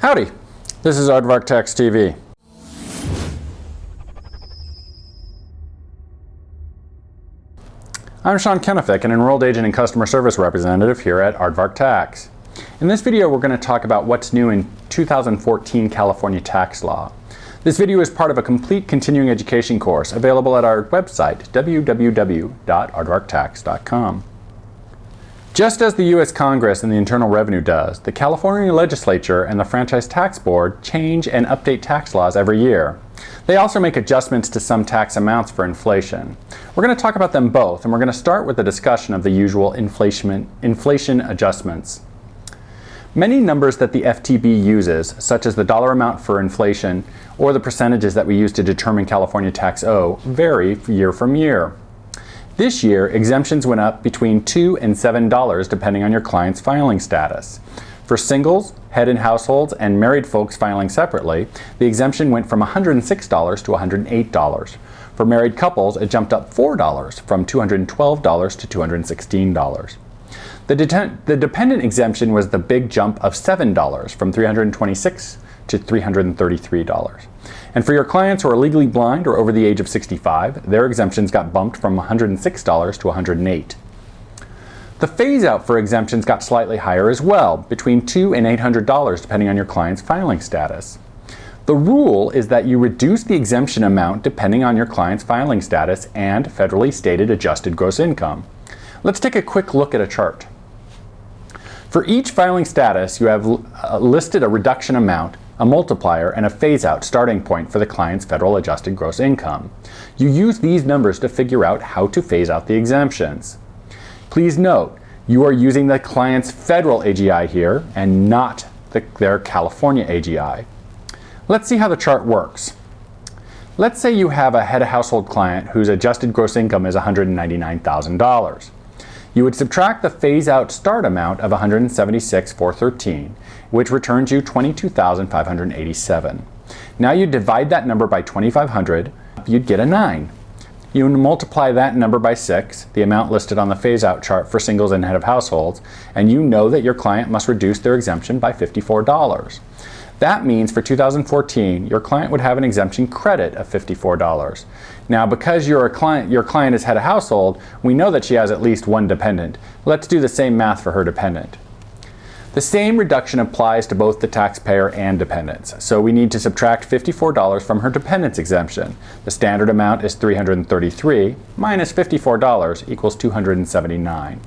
Howdy, this is Aardvark Tax TV. I'm Sean Kennefick, an enrolled agent and customer service representative here at Aardvark Tax. In this video, we're going to talk about what's new in 2014 California tax law. This video is part of a complete continuing education course available at our website, www.aardvarktax.com. Just as the U.S. Congress and the Internal Revenue does, the California Legislature and the Franchise Tax Board change and update tax laws every year. They also make adjustments to some tax amounts for inflation. We're going to talk about them both, and we're going to start with a discussion of the usual inflation adjustments. Many numbers that the FTB uses, such as the dollar amount for inflation or the percentages that we use to determine California tax owe, vary year from year. This year, exemptions went up between $2 and $7 depending on your client's filing status. For singles, head and households, and married folks filing separately, the exemption went from $106 to $108. For married couples, it jumped up $4 from $212 to $216. The dependent exemption was the big jump of $7 from $326 to $333. And for your clients who are legally blind or over the age of 65, their exemptions got bumped from $106 to $108. The phase-out for exemptions got slightly higher as well, between $200 and $800 depending on your client's filing status. The rule is that you reduce the exemption amount depending on your client's filing status and federally stated adjusted gross income. Let's take a quick look at a chart. For each filing status, you have listed a reduction amount, a multiplier, and a phase-out starting point for the client's federal adjusted gross income. You use these numbers to figure out how to phase out the exemptions. Please note, you are using the client's federal AGI here and not their California AGI. Let's see how the chart works. Let's say you have a head of household client whose adjusted gross income is $199,000. You would subtract the phase-out start amount of $176,413, which returns you $22,587. Now you divide that number by 2,500, you'd get a 9. You multiply that number by 6, the amount listed on the phase-out chart for singles and head of households, and you know that your client must reduce their exemption by $54. That means for 2014, your client would have an exemption credit of $54. Now, because your client is head of household, we know that she has at least one dependent. Let's do the same math for her dependent. The same reduction applies to both the taxpayer and dependents. So we need to subtract $54 from her dependent's exemption. The standard amount is $333 minus $54 equals $279.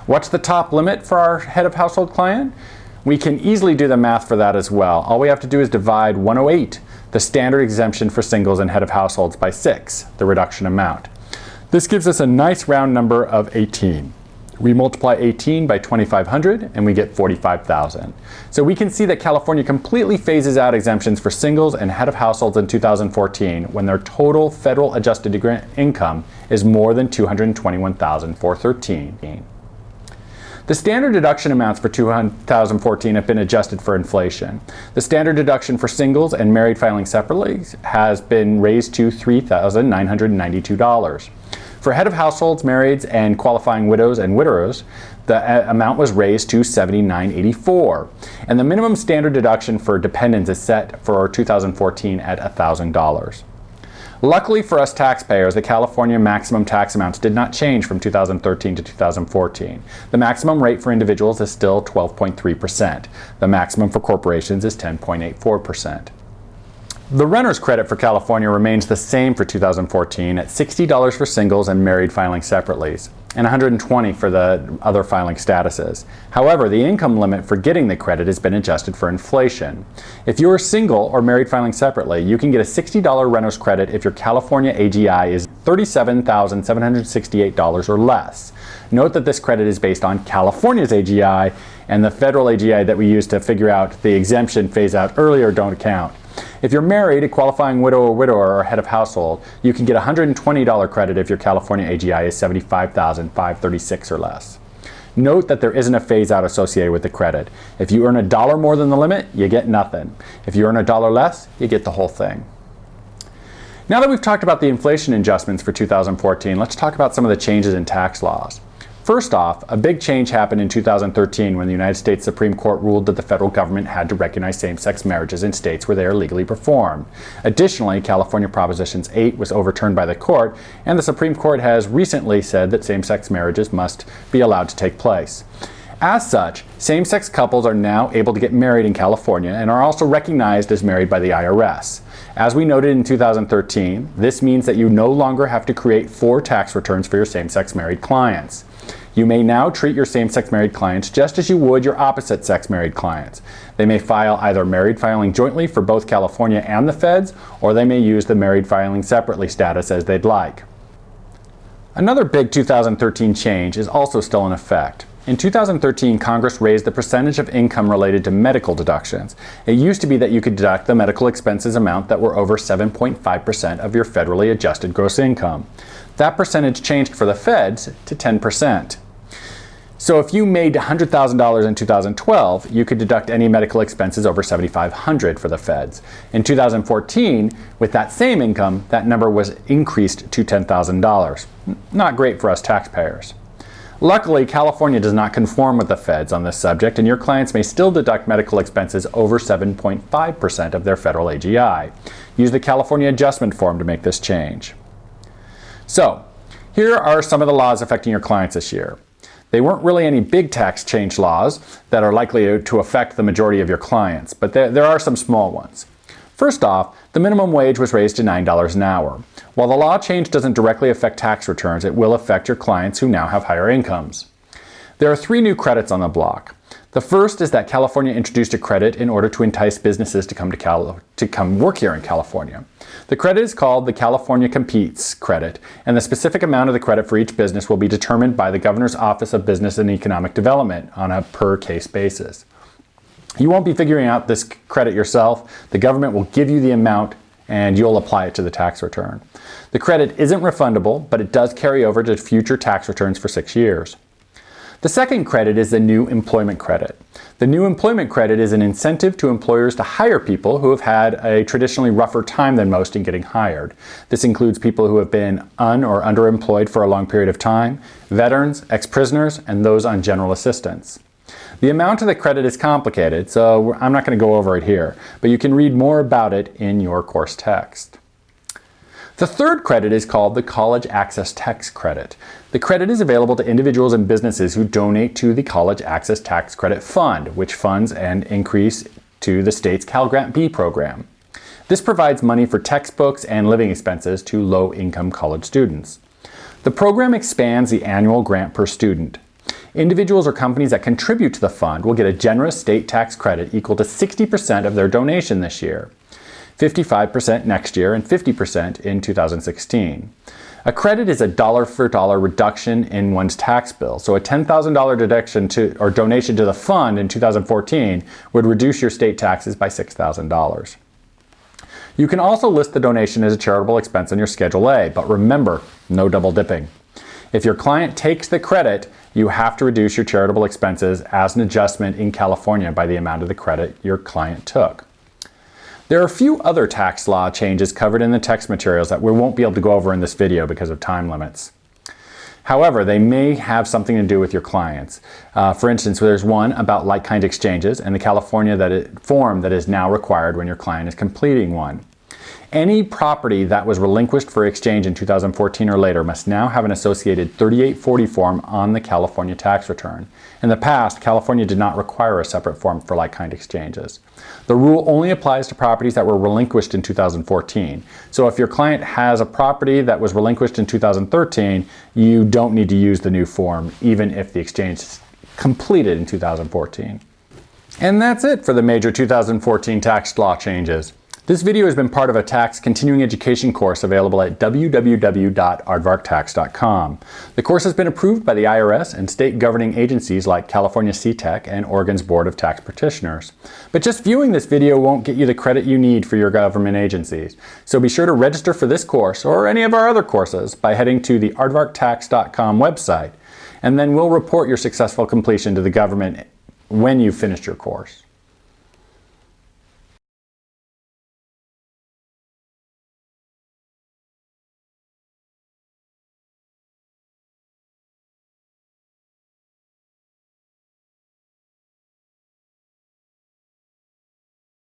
What's the top limit for our head of household client? We can easily do the math for that as well. All we have to do is divide 108, the standard exemption for singles and head of households, by 6, the reduction amount. This gives us a nice round number of 18. We multiply 18 by 2,500 and we get 45,000. So we can see that California completely phases out exemptions for singles and head of households in 2014 when their total federal adjusted income is more than $221,413. The standard deduction amounts for 2014 have been adjusted for inflation. The standard deduction for singles and married filing separately has been raised to $3,992. For head of households, marrieds, and qualifying widows and widowers, the amount was raised to $7,984. And the minimum standard deduction for dependents is set for 2014 at $1,000. Luckily for us taxpayers, the California maximum tax amounts did not change from 2013 to 2014. The maximum rate for individuals is still 12.3%. The maximum for corporations is 10.84%. The renter's credit for California remains the same for 2014 at $60 for singles and married filing separately, and $120 for the other filing statuses. However, the income limit for getting the credit has been adjusted for inflation. If you are single or married filing separately, you can get a $60 renter's credit if your California AGI is $37,768 or less. Note that this credit is based on California's AGI, and the federal AGI that we use to figure out the exemption phase out earlier don't count. If you're married, a qualifying widow or widower or head of household, you can get a $120 credit if your California AGI is $75,536 or less. Note that there isn't a phase-out associated with the credit. If you earn $1 more than the limit, you get nothing. If you earn $1 less, you get the whole thing. Now that we've talked about the inflation adjustments for 2014, let's talk about some of the changes in tax laws. First off, a big change happened in 2013 when the United States Supreme Court ruled that the federal government had to recognize same-sex marriages in states where they are legally performed. Additionally, California Proposition 8 was overturned by the court, and the Supreme Court has recently said that same-sex marriages must be allowed to take place. As such, same-sex couples are now able to get married in California and are also recognized as married by the IRS. As we noted in 2013, this means that you no longer have to create 4 tax returns for your same-sex married clients. You may now treat your same-sex married clients just as you would your opposite-sex married clients. They may file either married filing jointly for both California and the feds, or they may use the married filing separately status as they'd like. Another big 2013 change is also still in effect. In 2013, Congress raised the percentage of income related to medical deductions. It used to be that you could deduct the medical expenses amount that were over 7.5% of your federally adjusted gross income. That percentage changed for the feds to 10%. So if you made $100,000 in 2012, you could deduct any medical expenses over $7,500 for the feds. In 2014, with that same income, that number was increased to $10,000. Not great for us taxpayers. Luckily, California does not conform with the feds on this subject, and your clients may still deduct medical expenses over 7.5% of their federal AGI. Use the California Adjustment Form to make this change. So, here are some of the laws affecting your clients this year. They weren't really any big tax change laws that are likely to affect the majority of your clients, but there are some small ones. First off, the minimum wage was raised to $9 an hour. While the law change doesn't directly affect tax returns, it will affect your clients who now have higher incomes. There are 3 new credits on the block. The first is that California introduced a credit in order to entice businesses to come work here in California. The credit is called the California Competes Credit, and the specific amount of the credit for each business will be determined by the Governor's Office of Business and Economic Development on a per-case basis. You won't be figuring out this credit yourself. The government will give you the amount and you'll apply it to the tax return. The credit isn't refundable, but it does carry over to future tax returns for 6 years. The second credit is the New Employment Credit. The New Employment Credit is an incentive to employers to hire people who have had a traditionally rougher time than most in getting hired. This includes people who have been or underemployed for a long period of time, veterans, ex-prisoners, and those on general assistance. The amount of the credit is complicated, so I'm not going to go over it here, but you can read more about it in your course text. The third credit is called the College Access Tax Credit. The credit is available to individuals and businesses who donate to the College Access Tax Credit Fund, which funds an increase to the state's Cal Grant B program. This provides money for textbooks and living expenses to low-income college students. The program expands the annual grant per student. Individuals or companies that contribute to the fund will get a generous state tax credit equal to 60% of their donation this year, 55% next year, and 50% in 2016. A credit is a dollar-for-dollar reduction in one's tax bill. So a $10,000 deduction or donation to the fund in 2014 would reduce your state taxes by $6,000. You can also list the donation as a charitable expense on your Schedule A, but remember, no double dipping. If your client takes the credit, you have to reduce your charitable expenses as an adjustment in California by the amount of the credit your client took. There are a few other tax law changes covered in the text materials that we won't be able to go over in this video because of time limits. However, they may have something to do with your clients. For instance, there's one about like-kind exchanges and the California form that is now required when your client is completing one. Any property that was relinquished for exchange in 2014 or later must now have an associated 3840 form on the California tax return. In the past, California did not require a separate form for like-kind exchanges. The rule only applies to properties that were relinquished in 2014. So if your client has a property that was relinquished in 2013, you don't need to use the new form, even if the exchange is completed in 2014. And that's it for the major 2014 tax law changes. This video has been part of a tax continuing education course available at www.aardvarktax.com. The course has been approved by the IRS and state governing agencies like California CTEC and Oregon's Board of Tax Practitioners. But just viewing this video won't get you the credit you need for your government agencies. So be sure to register for this course or any of our other courses by heading to the aardvarktax.com website, and then we'll report your successful completion to the government when you've finished your course.